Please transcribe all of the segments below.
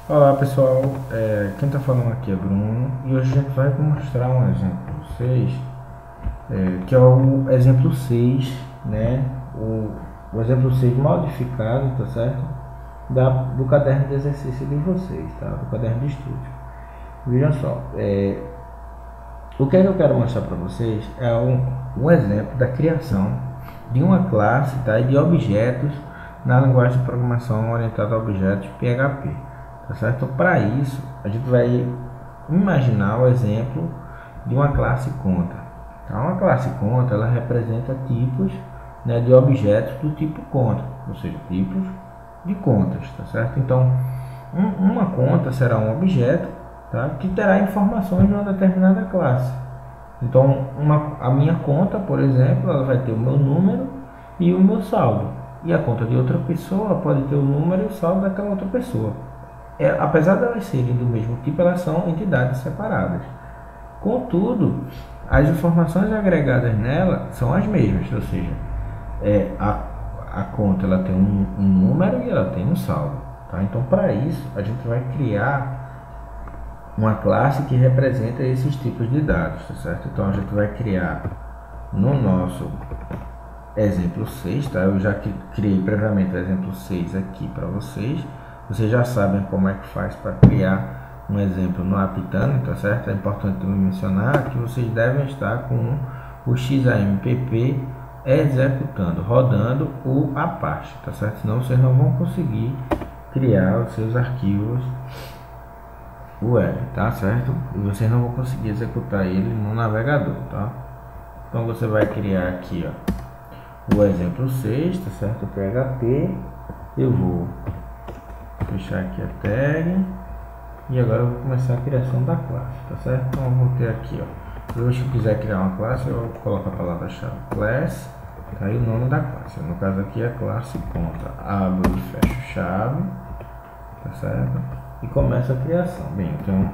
Olá pessoal, quem está falando aqui é Bruno e hoje a gente vai mostrar um exemplo para vocês, que é o exemplo 6, né? O exemplo 6 modificado, tá certo? Do caderno de exercício de vocês, tá? Do caderno de estudo. Vejam só, o que é que eu quero mostrar para vocês é um exemplo da criação de uma classe, tá? E de objetos na linguagem de programação orientada a objetos PHP. Tá certo? Para isso, a gente vai imaginar o exemplo de uma classe conta. Então, uma classe conta, ela representa tipos, né, de objetos do tipo conta, ou seja, tipos de contas, tá certo? Então, uma conta será um objeto, tá, que terá informações de uma determinada classe. Então, a minha conta, por exemplo, ela vai ter o meu número e o meu saldo. E a conta de outra pessoa pode ter o número e o saldo daquela outra pessoa. Apesar de elas serem do mesmo tipo, elas são entidades separadas. Contudo, as informações agregadas nela são as mesmas, ou seja, a conta ela tem um número e ela tem um saldo. Tá? Então, para isso, a gente vai criar uma classe que representa esses tipos de dados. Tá certo? Então, a gente vai criar no nosso exemplo 6, tá? Eu já criei previamente o exemplo 6 aqui para vocês. Vocês já sabem como é que faz para criar um exemplo no Aptano, tá certo? É importante mencionar que vocês devem estar com o XAMPP executando, rodando o Apache, tá certo? Senão vocês não vão conseguir criar os seus arquivos web, tá certo? E vocês não vão conseguir executar ele no navegador, tá? Então você vai criar aqui, ó, o exemplo 6, tá certo? PHP. Eu vou fechar aqui a tag e agora eu vou começar a criação da classe, tá certo? Então eu vou ter aqui, ó, se eu quiser criar uma classe, eu coloco a palavra-chave class, tá aí o nome da classe. No caso aqui é classe conta, abro e fecho chave, tá certo? E começa a criação. Bem, então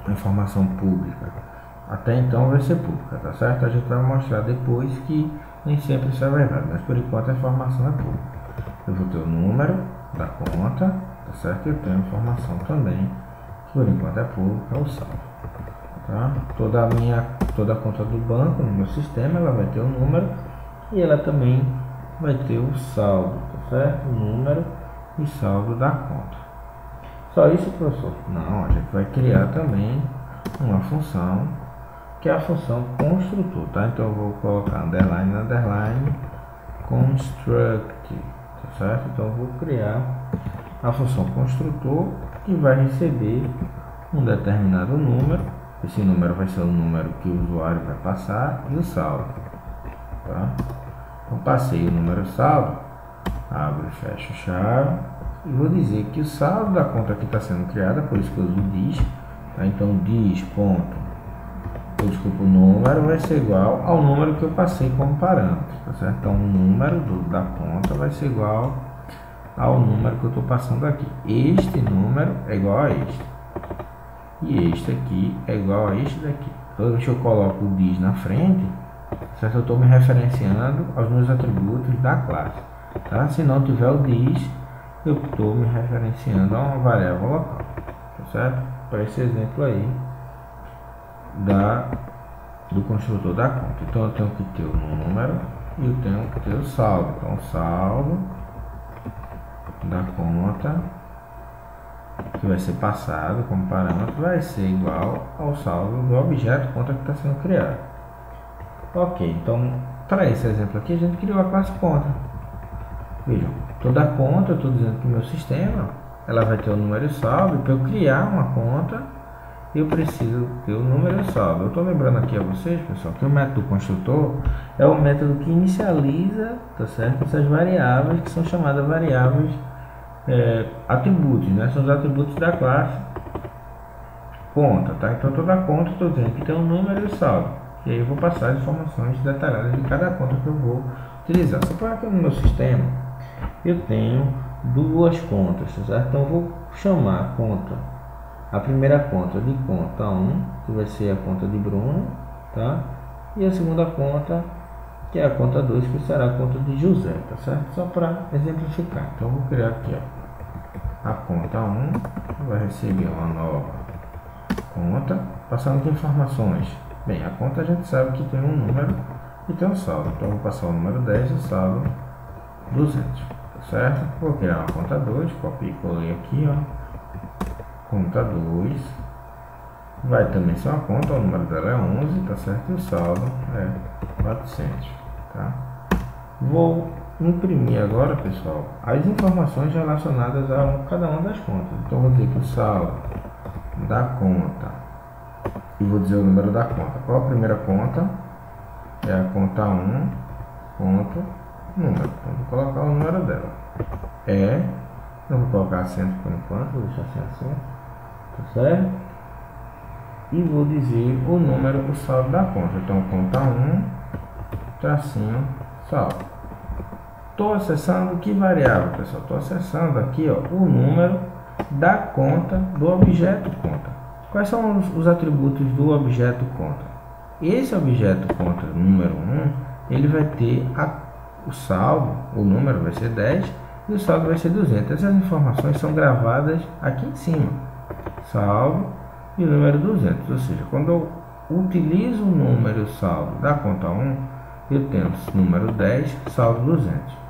a informação pública até então vai ser pública, tá certo? A gente vai mostrar depois que nem sempre isso é verdade, mas por enquanto a informação é pública. Eu vou ter o número da conta, tá certo? Eu tenho informação também, que por enquanto é pública, o saldo, tá? Toda a conta do banco no meu sistema, ela vai ter o número e ela também vai ter o saldo, tá certo? O número e saldo da conta. Só isso, professor? Não, a gente vai criar também uma função, que é a função construtor, tá? Então eu vou colocar underline construct, tá certo? Então eu vou criar a função construtor que vai receber um determinado número. Esse número vai ser o número que o usuário vai passar e o saldo, tá? Então passei o número saldo, abro e fecho chave e vou dizer que o saldo da conta que está sendo criada, por isso que eu uso diz, tá? Então diz ponto, o número vai ser igual ao número que eu passei como parâmetro, tá certo? Então o número da conta vai ser igual ao número que eu estou passando aqui. Este número é igual a este. E este aqui é igual a este daqui. Toda vez que eu coloco o diz na frente, certo? Eu estou me referenciando aos meus atributos da classe. Tá? Se não tiver o diz, eu estou me referenciando a uma variável local. Tá certo? Para esse exemplo aí do construtor da conta. Então eu tenho que ter o número e eu tenho que ter o saldo. Então o saldo da conta que vai ser passado como parâmetro vai ser igual ao saldo do objeto conta que está sendo criado. Ok, então para esse exemplo aqui a gente criou a classe conta. Vejam, toda conta, eu estou dizendo que o meu sistema ela vai ter o número e o saldo, e para eu criar uma conta eu preciso ter o número e o saldo. Eu estou lembrando aqui a vocês, pessoal, que o método construtor é o método que inicializa, tá certo, essas variáveis que são chamadas variáveis atributos, né? São os atributos da classe conta, tá? Então toda conta estou dizendo que tem um número e o saldo. E aí eu vou passar as informações detalhadas de cada conta que eu vou utilizar. Só para que no meu sistema eu tenho duas contas, tá certo? Então eu vou chamar a conta, a primeira conta de conta 1, que vai ser a conta de Bruno, tá? E a segunda conta, que é a conta 2, que será a conta de José, tá certo? Só para exemplificar. Então eu vou criar aqui, ó, a conta 1 vai receber uma nova conta, passando que informações? Bem, a conta a gente sabe que tem um número e tem um saldo, então eu vou passar o número 10 e o saldo 200, tá certo? Vou criar uma conta 2, copio e colei aqui, ó, conta 2, vai também ser uma conta, o número dela é 11, tá certo? E o saldo é 400, tá? Vou imprimir agora, pessoal, as informações relacionadas a cada uma das contas. Então vou dizer que o saldo da conta e vou dizer o número da conta. Qual a primeira conta? É a conta 1, ponto, número. Então vou colocar o número dela. Não vou colocar acento por enquanto, vou deixar sem acento, tá certo? E vou dizer o número, o saldo da conta. Então conta 1, tracinho, saldo. Estou acessando que variável, pessoal? Estou acessando aqui, ó, o número da conta do objeto conta. Quais são os atributos do objeto conta? Esse objeto conta número 1, ele vai ter o saldo, o número vai ser 10 e o saldo vai ser 200. Essas informações são gravadas aqui em cima. Saldo e o número 200. Ou seja, quando eu utilizo o número e o saldo da conta 1, eu tenho o número 10, saldo 200.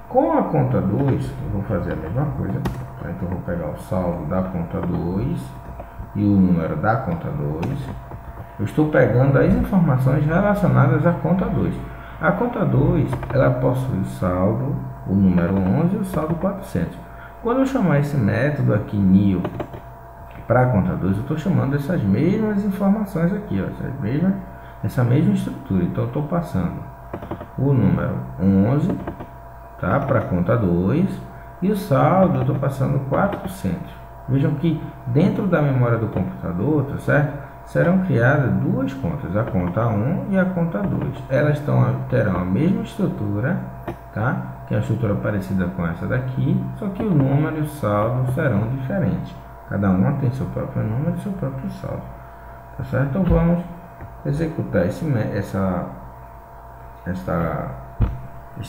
Com a conta 2, eu vou fazer a mesma coisa, tá? Então eu vou pegar o saldo da conta 2 e o número da conta 2. Eu estou pegando as informações relacionadas à conta 2. A conta 2, ela possui o saldo, o número 11 e o saldo 400. Quando eu chamar esse método aqui, new, para a conta 2, eu estou chamando essas mesmas informações aqui, ó, essa mesma estrutura. Então eu estou passando o número 11, tá, para a conta 2 e o saldo eu estou passando 400. Vejam que dentro da memória do computador, tá certo, serão criadas duas contas, a conta 1 e a conta 2. Elas terão a mesma estrutura, tá, que é uma estrutura parecida com essa daqui, só que o número e o saldo serão diferentes. Cada uma tem seu próprio número e seu próprio saldo, tá certo? Então vamos executar esse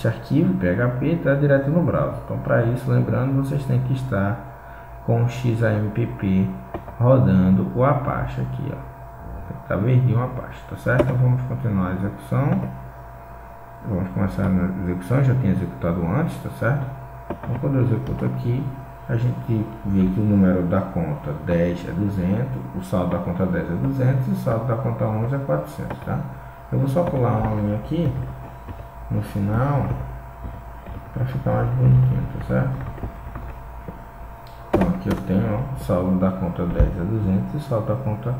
arquivo PHP, está direto no browser. Então para isso, lembrando, vocês têm que estar com o XAMPP rodando o Apache aqui, ó, está verdinho o Apache, tá certo? Então vamos continuar a execução. Vamos começar na execução, já tinha executado antes, tá certo? Então quando eu executo aqui, a gente vê que o número da conta 10 é 200, o saldo da conta 10 é 200 e o saldo da conta 11 é 400, tá? Eu vou só pular uma linha aqui no final para ficar mais bonitinho, tá certo? Então aqui eu tenho, ó, o saldo da conta 10 é 200 e o saldo da conta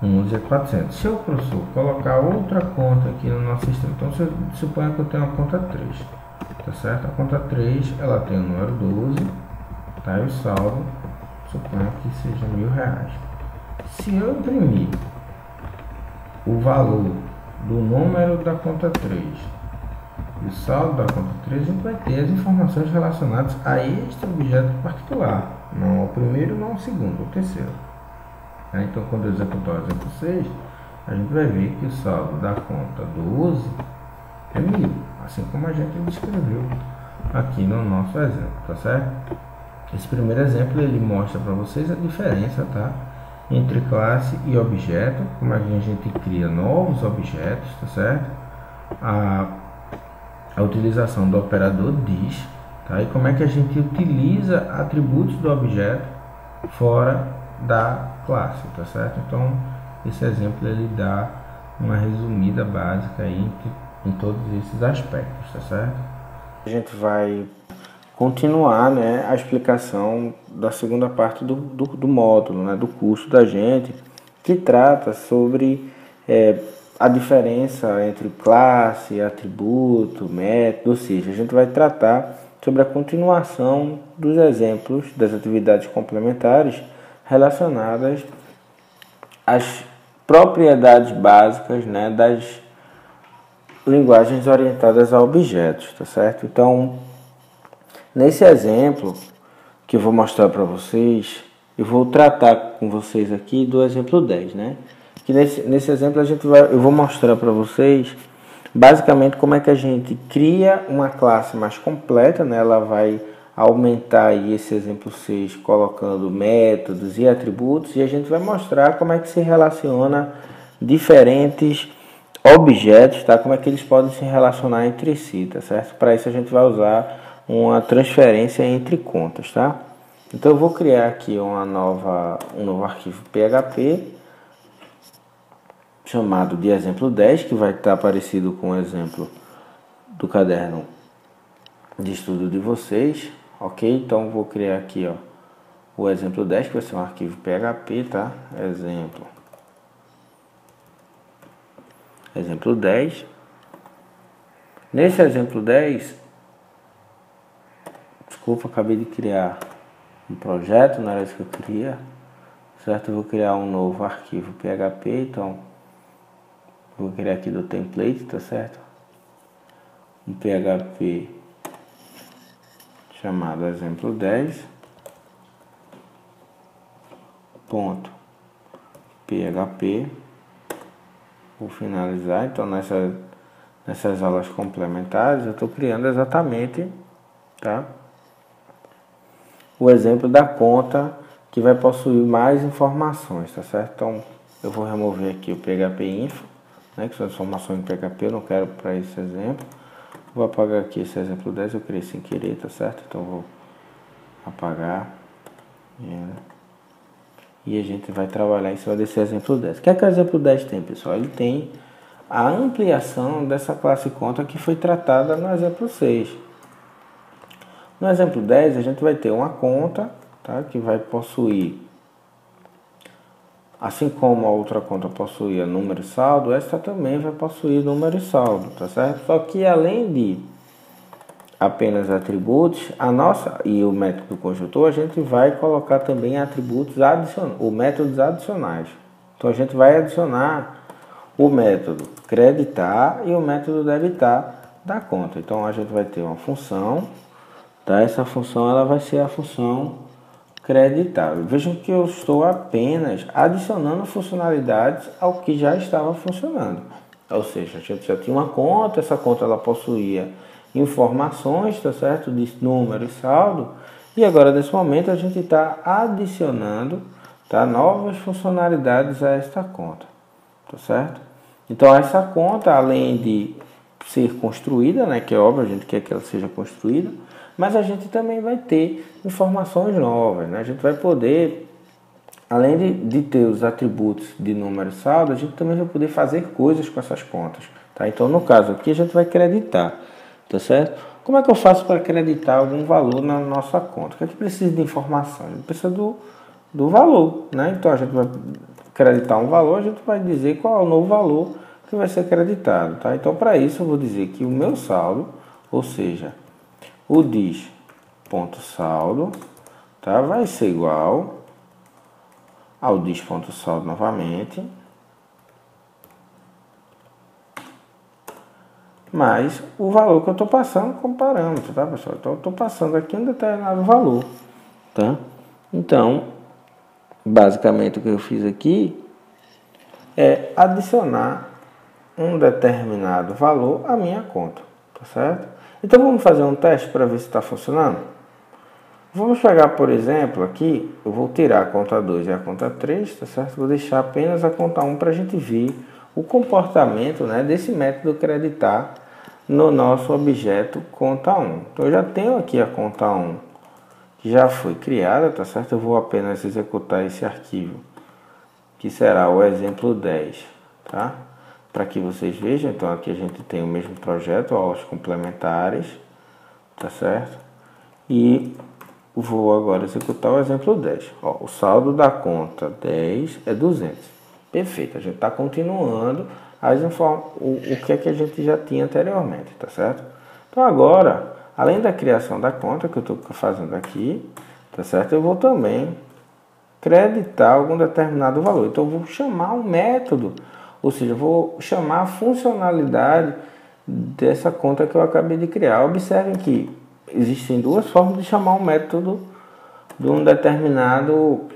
11 é 400. Se eu, professor, colocar outra conta aqui no nosso sistema, então suponha que eu tenho a conta 3, tá certo? A conta 3, ela tem o número 12, tá? E o saldo, suponha que seja R$1.000. Se eu imprimir o valor do número da conta 3 e o saldo da conta 3, a gente vai ter as informações relacionadas a este objeto particular, não ao primeiro, não ao segundo, ao terceiro. Então quando eu executar o exemplo 6, a gente vai ver que o saldo da conta 12 é 1.000, assim como a gente descreveu aqui no nosso exemplo, tá certo? Esse primeiro exemplo ele mostra para vocês a diferença, tá, entre classe e objeto, como a gente cria novos objetos, tá certo? A utilização do operador this, tá? E como é que a gente utiliza atributos do objeto fora da classe, tá certo? Então esse exemplo ele dá uma resumida básica aí em todos esses aspectos, tá certo? A gente vai continuar, né, a explicação da segunda parte do módulo, né, do curso da gente, que trata sobre a diferença entre classe, atributo, método, ou seja, a gente vai tratar sobre a continuação dos exemplos das atividades complementares relacionadas às propriedades básicas, né, das linguagens orientadas a objetos, tá certo? Então, nesse exemplo que eu vou mostrar para vocês, eu vou tratar com vocês aqui do exemplo 10, né? Que nesse exemplo eu vou mostrar para vocês basicamente como é que a gente cria uma classe mais completa, né? Ela vai aumentar aí esse exemplo 6 colocando métodos e atributos, e a gente vai mostrar como é que se relaciona diferentes objetos, tá? Como é que eles podem se relacionar entre si, tá certo? Para isso a gente vai usar uma transferência entre contas, tá? Então eu vou criar aqui um novo arquivo PHP chamado de exemplo 10, que vai estar parecido com o exemplo do caderno de estudo de vocês, ok? Então eu vou criar aqui, ó, o exemplo 10, que vai ser um arquivo PHP, tá? Exemplo 10. Nesse exemplo 10, desculpa, acabei de criar um projeto, não era isso que eu queria, certo? Eu vou criar um novo arquivo PHP, então vou criar aqui do template, tá certo? Um PHP chamado exemplo 10 ponto PHP. Vou finalizar. Então nessas aulas complementares eu estou criando exatamente, tá, o exemplo da conta que vai possuir mais informações, tá certo? Então eu vou remover aqui o PHP info, né, que são as informações em PHP, eu não quero para esse exemplo. Vou apagar aqui esse exemplo 10, eu criei sem querer, tá certo? Então vou apagar. E a gente vai trabalhar em cima desse exemplo 10. O que é que o exemplo 10 tem, pessoal? Ele tem a ampliação dessa classe conta que foi tratada no exemplo 6. No exemplo 10, a gente vai ter uma conta, tá, que vai possuir, assim como a outra conta possuía número e saldo, esta também vai possuir número e saldo, tá certo? Só que além de apenas atributos, e o método construtor, a gente vai colocar também atributos adicionais, ou métodos adicionais. Então a gente vai adicionar o método creditar e o método debitar da conta. Então a gente vai ter uma função, tá? Essa função ela vai ser a função creditar. Vejam que eu estou apenas adicionando funcionalidades ao que já estava funcionando. Ou seja, a gente já tinha uma conta, essa conta ela possuía informações, tá certo, de número e saldo, e agora nesse momento a gente está adicionando, tá, novas funcionalidades a esta conta, tá certo? Então essa conta, além de ser construída, né, que é óbvio, a gente quer que ela seja construída, mas a gente também vai ter informações novas, né? A gente vai poder, além de ter os atributos de número e saldo, a gente também vai poder fazer coisas com essas contas, tá? Então no caso aqui a gente vai creditar, tá certo? Como é que eu faço para acreditar algum valor na nossa conta? O que é que precisa de informação? A gente precisa do valor, né? Então a gente vai acreditar um valor, a gente vai dizer qual é o novo valor que vai ser acreditado, tá? Então para isso eu vou dizer que o meu saldo, ou seja, o dis.saldo, tá, vai ser igual ao dis.saldo novamente, mais o valor que eu estou passando como parâmetro, tá, pessoal? Então eu estou passando aqui um determinado valor, tá? Então, basicamente o que eu fiz aqui é adicionar um determinado valor à minha conta, tá certo? Então vamos fazer um teste para ver se está funcionando? Vamos pegar, por exemplo, aqui, eu vou tirar a conta 2 e a conta 3, tá certo? Vou deixar apenas a conta 1 para a gente ver o comportamento, né, desse método creditar no nosso objeto conta 1. Então eu já tenho aqui a conta 1 que já foi criada, tá certo? Eu vou apenas executar esse arquivo, que será o exemplo 10, tá? Para que vocês vejam, então aqui a gente tem o mesmo projeto, aulas complementares, tá certo? E vou agora executar o exemplo 10. Ó, o saldo da conta 10 é 200. Perfeito, a gente está continuando o que é que a gente já tinha anteriormente, tá certo? Então agora, além da criação da conta que eu estou fazendo aqui, tá certo? Eu vou também creditar algum determinado valor. Então eu vou chamar um método, ou seja, eu vou chamar a funcionalidade dessa conta que eu acabei de criar. Observem que existem duas formas de chamar um método de um determinado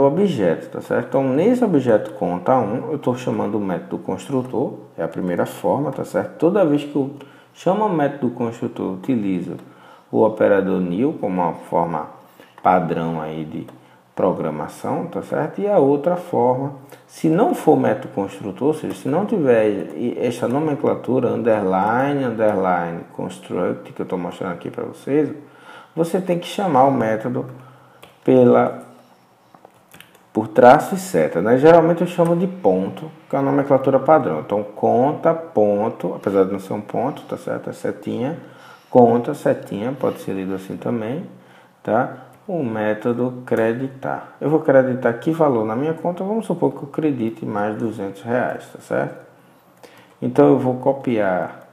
objeto, tá certo? Então, nesse objeto conta 1, eu estou chamando o método construtor, é a primeira forma, tá certo? Toda vez que eu chamo o método construtor, eu utilizo o operador nil como uma forma padrão aí de programação, tá certo? E a outra forma, se não for método construtor, ou seja, se não tiver essa nomenclatura underline construct que eu estou mostrando aqui para vocês, você tem que chamar o método por traço e seta, né? Geralmente eu chamo de ponto, que é a nomenclatura padrão. Então conta, ponto, apesar de não ser um ponto, tá certo? É setinha, conta, setinha, pode ser lido assim também, tá? O método creditar. Eu vou creditar que valor na minha conta, vamos supor que eu acredite mais R$200, tá certo? Então eu vou copiar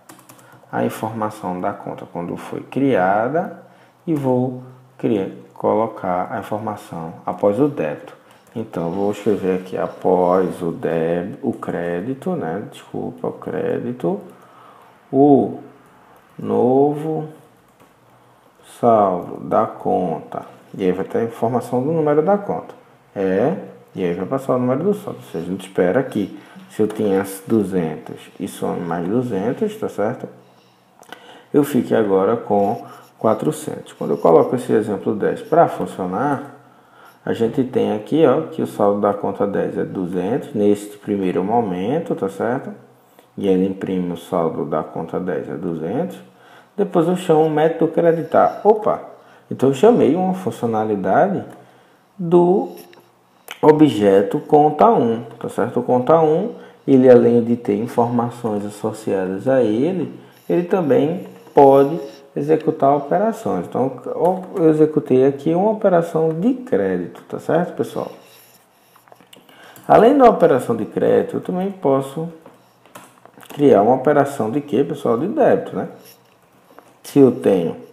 a informação da conta quando foi criada e vou colocar a informação após o débito. Então eu vou escrever aqui após o crédito, né? Desculpa, o crédito, o novo saldo da conta. E aí vai ter a informação do número da conta. E aí vai passar o número do saldo. Ou seja, a gente espera aqui, se eu tinha 200 e some mais 200, tá certo? Eu fique agora com 400. Quando eu coloco esse exemplo 10 para funcionar, a gente tem aqui, ó, que o saldo da conta 10 é 200 neste primeiro momento, tá certo? E ele imprime o saldo da conta 10 é 200. Depois eu chamo o método creditar. Opa! Então eu chamei uma funcionalidade do objeto conta 1, tá certo? O conta 1, ele além de ter informações associadas a ele também pode executar operações. Então eu executei aqui uma operação de crédito, tá certo, pessoal? Além da operação de crédito, eu também posso criar uma operação de quê, pessoal? De débito, né? Se eu tenho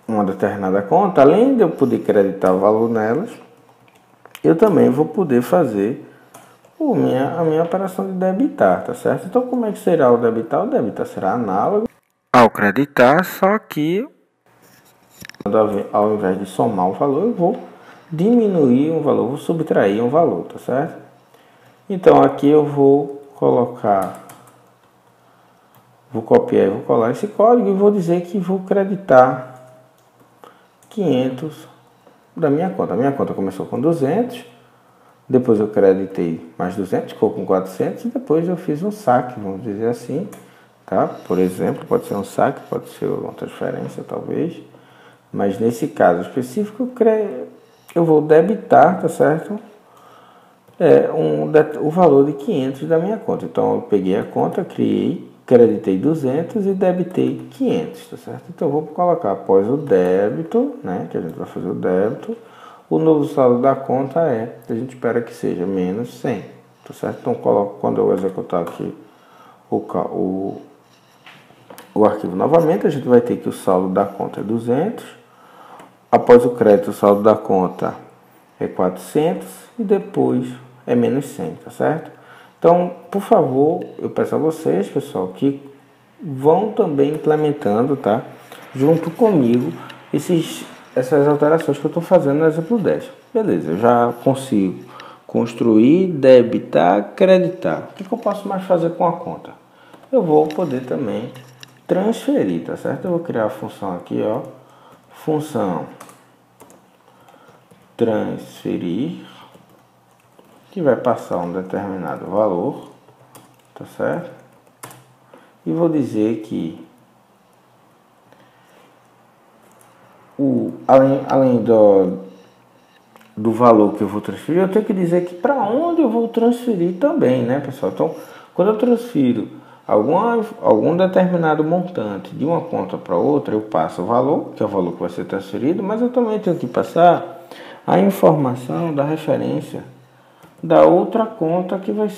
uma determinada conta, além de eu poder creditar o valor nelas, eu também vou poder fazer a minha operação de debitar, tá certo? Então, como é que será o debitar? O debitar será análogo ao creditar, só que ao invés de somar um valor, eu vou diminuir um valor, vou subtrair um valor, tá certo? Então, aqui eu vou copiar e vou colar esse código e vou dizer que vou creditar 500 da minha conta. A minha conta começou com 200, depois eu creditei mais 200, ficou com 400 e depois eu fiz um saque, vamos dizer assim, tá? Por exemplo, pode ser um saque, pode ser uma transferência talvez, mas nesse caso específico eu vou debitar, tá certo? O valor de 500 da minha conta. Então eu peguei a conta, creditei 200 e debitei 500, tá certo? Então eu vou colocar após o débito, né, que a gente vai fazer o débito, o novo saldo da conta a gente espera que seja menos 100, tá certo? Então quando eu executar aqui o arquivo novamente, a gente vai ter que o saldo da conta é 200, após o crédito o saldo da conta é 400 e depois é menos 100, tá certo? Então, por favor, eu peço a vocês, pessoal, que vão também implementando, tá? Junto comigo, essas alterações que eu estou fazendo no exemplo 10. Beleza, eu já consigo construir, debitar, creditar. O que eu posso mais fazer com a conta? Eu vou poder também transferir, tá certo? Eu vou criar a função aqui, ó. Função transferir, que vai passar um determinado valor, tá certo? E vou dizer que além do valor que eu vou transferir, eu tenho que dizer que para onde eu vou transferir também, né, pessoal? Então, quando eu transfiro algum determinado montante de uma conta para outra, eu passo o valor, que é o valor que vai ser transferido, mas eu também tenho que passar a informação da referência da outra conta que vai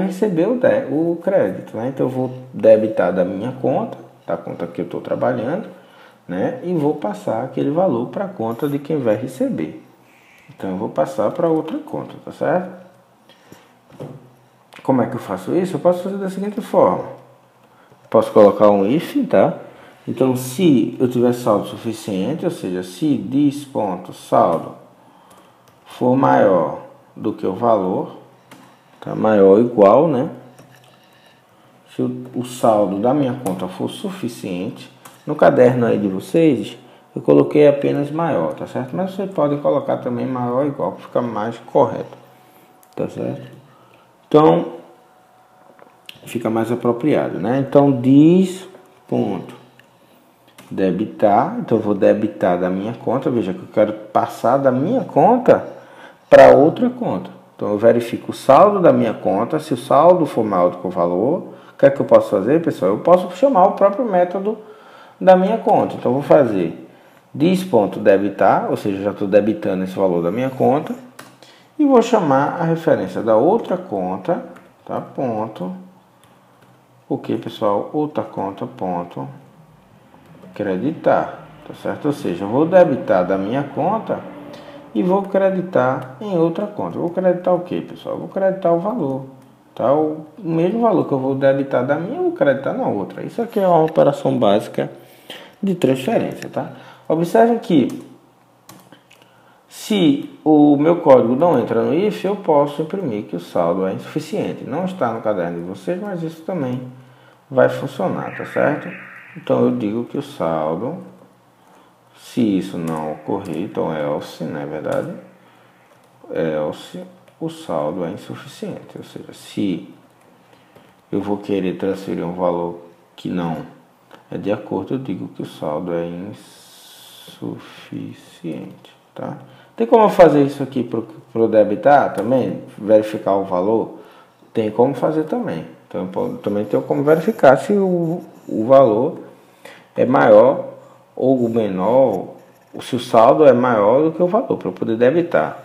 receber o crédito, né? Então eu vou debitar da minha conta, da conta que eu estou trabalhando, né? E vou passar aquele valor para a conta de quem vai receber. Então eu vou passar para outra conta, tá certo? Como é que eu faço isso? Eu posso fazer da seguinte forma. Posso colocar um if, tá? Então se eu tiver saldo suficiente, ou seja, se dis.saldo for maior do que o valor, tá? Maior ou igual, né? se o saldo da minha conta for suficiente, no caderno aí de vocês, eu coloquei apenas maior, tá certo? Mas vocês podem colocar também maior ou igual, para ficar mais correto, tá certo? Então, fica mais apropriado, né? Então, diz ponto debitar, então eu vou debitar da minha conta, veja que eu quero passar da minha conta para outra conta. Então eu verifico o saldo da minha conta, se o saldo for maior do que o valor, o que é que eu posso fazer, pessoal? Eu posso chamar o próprio método da minha conta. Então eu vou fazer diz.debitar, ou seja, já estou debitando esse valor da minha conta, e vou chamar a referência da outra conta, tá? Ponto, o que, pessoal? Outra conta, ponto, creditar, tá certo? Ou seja, eu vou debitar da minha conta e vou creditar em outra conta. Eu vou creditar o que, pessoal? Eu vou creditar o valor, tá? O mesmo valor que eu vou debitar da minha, eu vou creditar na outra. Isso aqui é uma operação básica de transferência, tá? Observe que se o meu código não entra no IF, eu posso imprimir que o saldo é insuficiente. Não está no caderno de vocês, mas isso também vai funcionar, tá certo? Então eu digo que o saldo, se isso não ocorrer, então else, não é verdade? Else, o saldo é insuficiente. Ou seja, se eu vou querer transferir um valor que não é de acordo, eu digo que o saldo é insuficiente, tá? Tem como fazer isso aqui para o debitar também? Verificar o valor? Tem como fazer também. Então, também tem como verificar se o valor é maior ou menor, se o saldo é maior do que o valor, para eu poder debitar.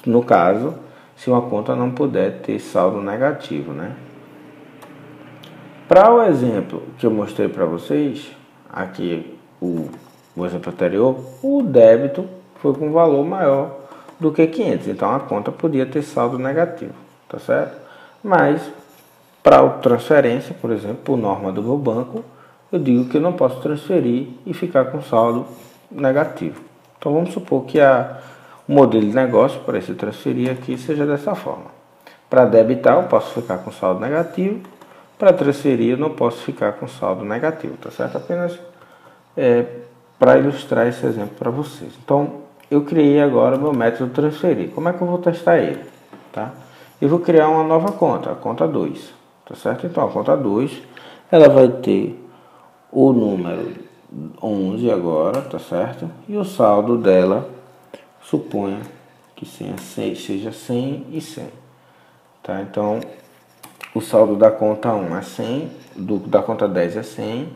No caso, se uma conta não puder ter saldo negativo, né? Para o exemplo que eu mostrei para vocês, aqui o exemplo anterior, o débito foi com valor maior do que 500, então a conta podia ter saldo negativo, tá certo? Mas para a transferência, por exemplo, por norma do meu banco, eu digo que eu não posso transferir e ficar com saldo negativo. Então vamos supor que o modelo de negócio para esse transferir aqui seja dessa forma. Para debitar eu posso ficar com saldo negativo, para transferir eu não posso ficar com saldo negativo, tá certo? Apenas para ilustrar esse exemplo para vocês. Então eu criei agora o meu método transferir. Como é que eu vou testar ele? Tá? Eu vou criar uma nova conta, a conta 2, tá certo? Então a conta 2, ela vai ter o número 11 agora, tá certo? E o saldo dela, suponha que seja 100 e 100, tá? Então, o saldo da conta 1 é 100, da conta 10 é 100,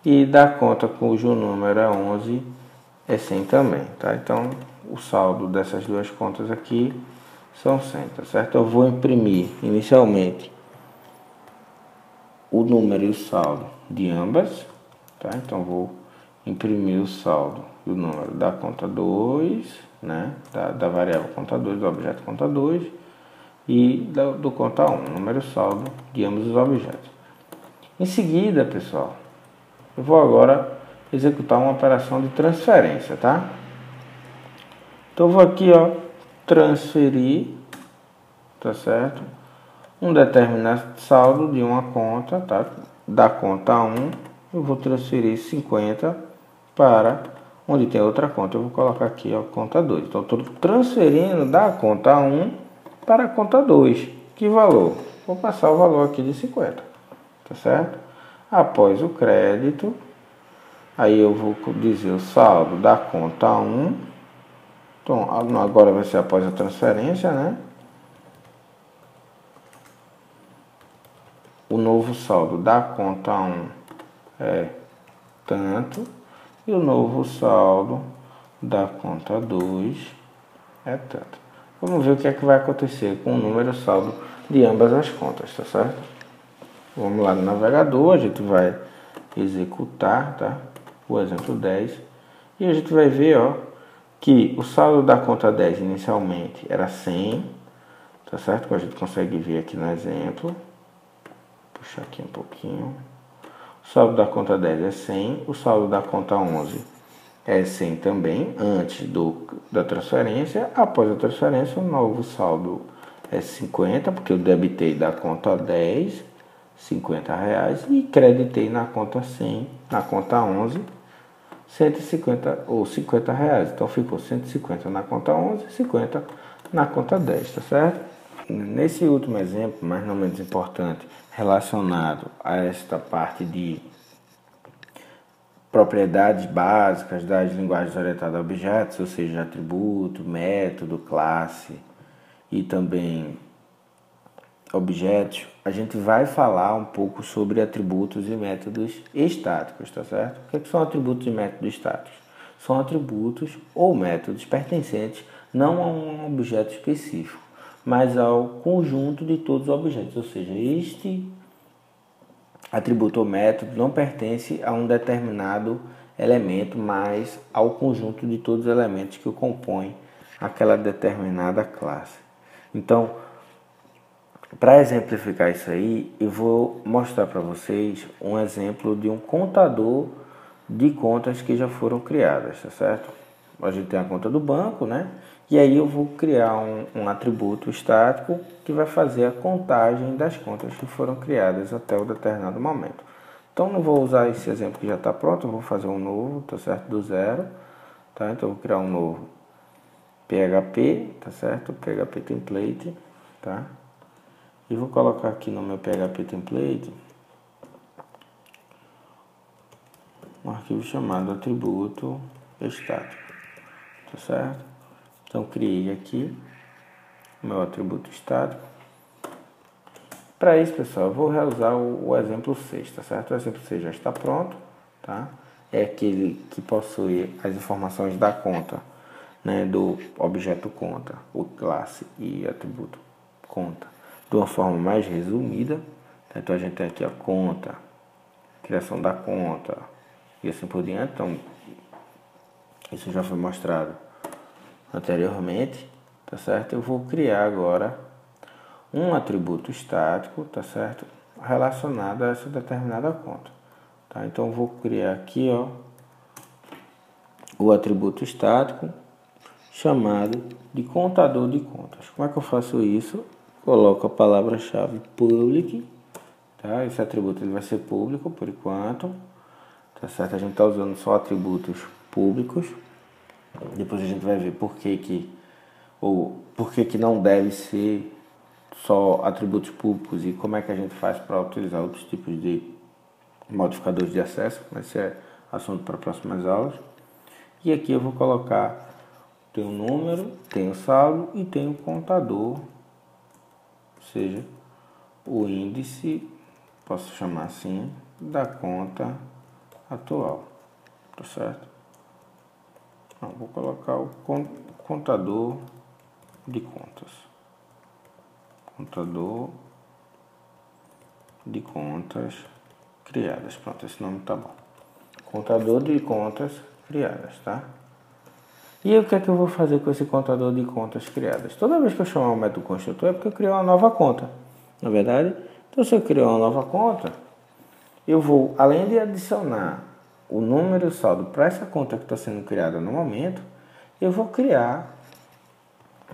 e da conta cujo número é 11 é 100 também, tá? Então, o saldo dessas duas contas aqui são 100, tá certo? Eu vou imprimir inicialmente o número e o saldo de ambas, tá? Então vou imprimir o saldo e o número da conta 2, né? Da variável conta 2, do objeto conta 2, e do conta 1, número e saldo de ambos os objetos. Em seguida, pessoal, eu vou agora executar uma operação de transferência, tá? Então eu vou aqui, ó, transferir, tá certo? Um determinado saldo de uma conta, tá? Da conta 1, eu vou transferir 50 para onde tem outra conta. Eu vou colocar aqui, ó, conta 2. Então, estou transferindo da conta 1 para a conta 2. Que valor? Vou passar o valor aqui de 50, tá certo? Após o crédito, aí eu vou dizer o saldo da conta 1. Então, agora vai ser após a transferência, né? O novo saldo da conta 1 é tanto, e o novo saldo da conta 2 é tanto. Vamos ver o que é que vai acontecer com o número e o saldo de ambas as contas, tá certo? Vamos lá no navegador, a gente vai executar, tá? O exemplo 10, e a gente vai ver, ó, que o saldo da conta 10 inicialmente era 100, tá certo? Que a gente consegue ver aqui no exemplo. Puxar aqui um pouquinho. O saldo da conta 10 é 100, o saldo da conta 11 é 100 também, antes da transferência. Após a transferência, o novo saldo é 50, porque eu debitei da conta 10 R$50 e creditei na conta 100, na conta 11, 150 ou R$50. Então ficou 150 na conta 11, 50 na conta 10, tá certo? Nesse último exemplo, mas não menos importante, relacionado a esta parte de propriedades básicas das linguagens orientadas a objetos, ou seja, atributo, método, classe e também objetos, a gente vai falar um pouco sobre atributos e métodos estáticos, tá certo? O que são atributos e métodos estáticos? São atributos ou métodos pertencentes não a um objeto específico, mas ao conjunto de todos os objetos, ou seja, este atributo ou método não pertence a um determinado elemento, mas ao conjunto de todos os elementos que o compõem aquela determinada classe. Então, para exemplificar isso aí, eu vou mostrar para vocês um exemplo de um contador de contas que já foram criadas, tá certo? A gente tem a conta do banco, né? E aí eu vou criar um atributo estático que vai fazer a contagem das contas que foram criadas até o determinado momento. Então não vou usar esse exemplo que já está pronto, eu vou fazer um novo, tá certo? Do zero, tá? Então eu vou criar um novo PHP, tá certo? PHP template, tá? E vou colocar aqui no meu PHP template um arquivo chamado atributo estático, tá certo? Então criei aqui o meu atributo estático. Para isso, pessoal, eu vou realizar o exemplo 6, tá certo? O exemplo 6 já está pronto, tá? É aquele que possui as informações da conta, né, do objeto conta, o classe e atributo conta, de uma forma mais resumida. Então a gente tem aqui a conta, criação da conta e assim por diante. Então isso já foi mostrado anteriormente, tá certo? Eu vou criar agora um atributo estático, tá certo? Relacionado a essa determinada conta, tá? Então eu vou criar aqui, ó, o atributo estático chamado de contador de contas. Como é que eu faço isso? Coloco a palavra-chave public, tá? Esse atributo ele vai ser público por enquanto, tá certo? A gente está usando só atributos públicos. Depois a gente vai ver por que não deve ser só atributos públicos e como é que a gente faz para utilizar outros tipos de modificadores de acesso. Mas esse é assunto para próximas aulas. E aqui eu vou colocar, tem o número, tem o saldo e tem o contador, ou seja, o índice, posso chamar assim, da conta atual, tá certo? Não, vou colocar o contador de contas. Contador de contas criadas. Pronto, esse nome tá bom. Contador de contas criadas, tá? E o que é que eu vou fazer com esse contador de contas criadas? Toda vez que eu chamar o método construtor é porque eu criei uma nova conta, na verdade. Então, se eu criar uma nova conta, eu vou, além de adicionar o número e o saldo para essa conta que está sendo criada no momento, eu vou criar,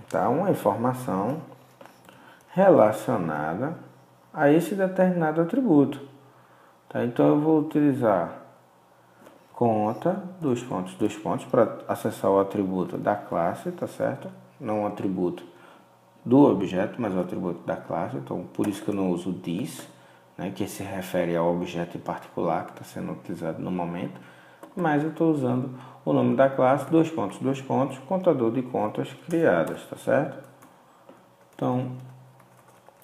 tá, uma informação relacionada a esse determinado atributo, tá? Então eu vou utilizar conta, dois pontos, para acessar o atributo da classe, tá certo? Não o atributo do objeto, mas o atributo da classe. Então por isso que eu não uso this, né, que se refere ao objeto em particular que está sendo utilizado no momento, mas eu estou usando o nome da classe, dois pontos, contador de contas criadas, tá certo? Então,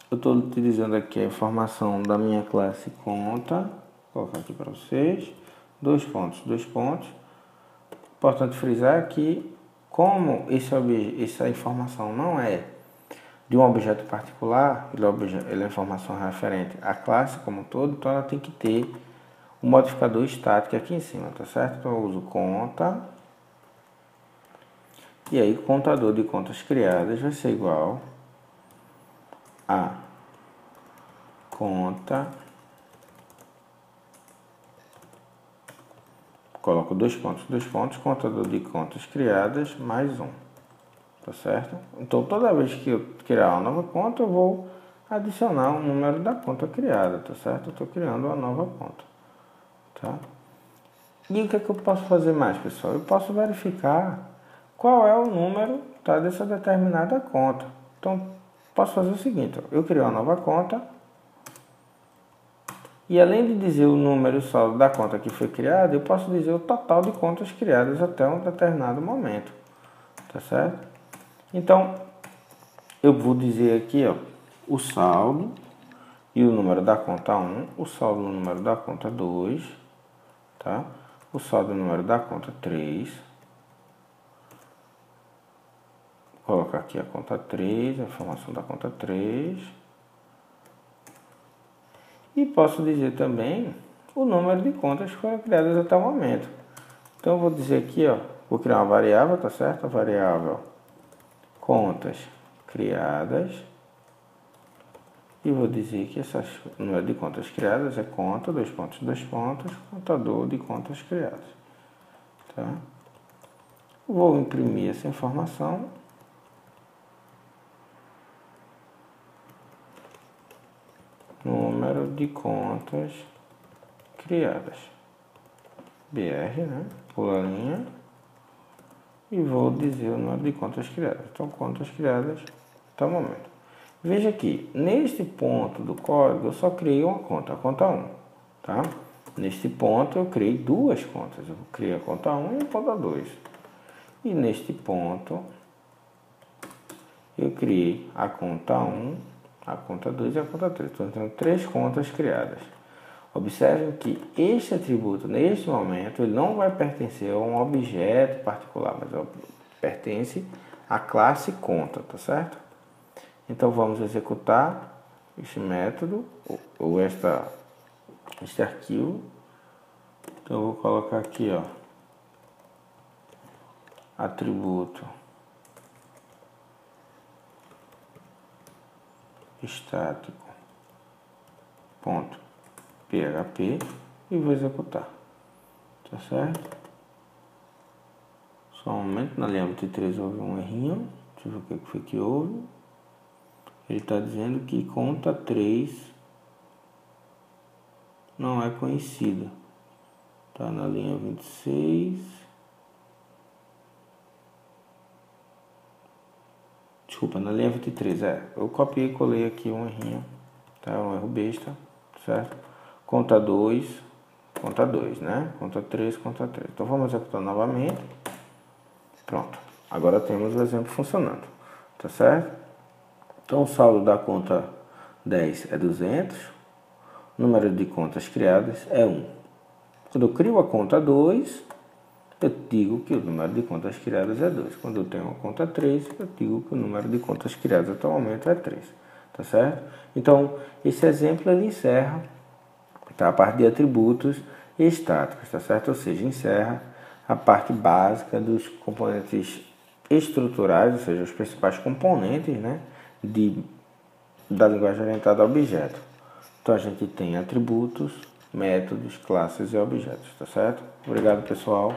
eu estou utilizando aqui a informação da minha classe conta, vou colocar aqui para vocês, dois pontos. Importante frisar que, como essa informação não é de um objeto particular, ele é informação referente à classe como um todo, então ela tem que ter um modificador estático aqui em cima, tá certo? Então eu uso conta, e aí o contador de contas criadas vai ser igual a conta, coloco dois pontos, contador de contas criadas mais um, tá certo? Então toda vez que eu criar uma nova conta, eu vou adicionar o número da conta criada, tá certo? Eu estou criando uma nova conta, tá? E o que é que eu posso fazer mais, pessoal? Eu posso verificar qual é o número, tá, dessa determinada conta. Então, posso fazer o seguinte, ó, eu crio uma nova conta e além de dizer o número saldo da conta que foi criada, eu posso dizer o total de contas criadas até um determinado momento, tá certo? Então, eu vou dizer aqui, ó, o saldo e o número da conta 1, o saldo e o número da conta 2, tá? O saldo e o número da conta 3. Vou colocar aqui a conta 3, a informação da conta 3. E posso dizer também o número de contas que foram criadas até o momento. Então, eu vou dizer aqui, ó, vou criar uma variável, tá certo? A variável contas criadas. E vou dizer que o número de contas criadas é conta, dois pontos, contador de contas criadas. Tá? Vou imprimir essa informação. Número de contas criadas. BR, né? Pula a linha. E vou dizer o número de contas criadas. Então, contas criadas até o momento. Veja aqui, neste ponto do código eu só criei uma conta, a conta 1, tá? Neste ponto eu criei duas contas, eu criei a conta 1 e a conta 2. E neste ponto eu criei a conta 1, a conta 2 e a conta 3. Então, eu tenho 3 contas criadas. Observem que este atributo, neste momento, ele não vai pertencer a um objeto particular, mas pertence à classe conta, tá certo? Então, vamos executar este método, ou este arquivo. Então, eu vou colocar aqui, ó, atributo estático ponto PHP e vou executar, tá certo? Só um momento, na linha 23 houve um errinho, deixa eu ver o que foi que houve. Ele está dizendo que conta 3 não é conhecida. Tá na linha 26. Desculpa, na linha 23, eu copiei e colei aqui um errinho, tá? Um erro besta, certo? Conta 2, né? Conta 3, conta 3. Então vamos executar novamente. Pronto. Agora temos o exemplo funcionando, tá certo? Então, o saldo da conta 10 é 200, o número de contas criadas é 1. Quando eu crio a conta 2, eu digo que o número de contas criadas é 2. Quando eu tenho a conta 3, eu digo que o número de contas criadas até o momento é 3. Tá certo? Então, esse exemplo ele encerra, tá, a parte de atributos estáticos, tá certo? Ou seja, encerra a parte básica dos componentes estruturais, ou seja, os principais componentes, né, da linguagem orientada a objeto. Então a gente tem atributos, métodos, classes e objetos, tá certo? Obrigado, pessoal.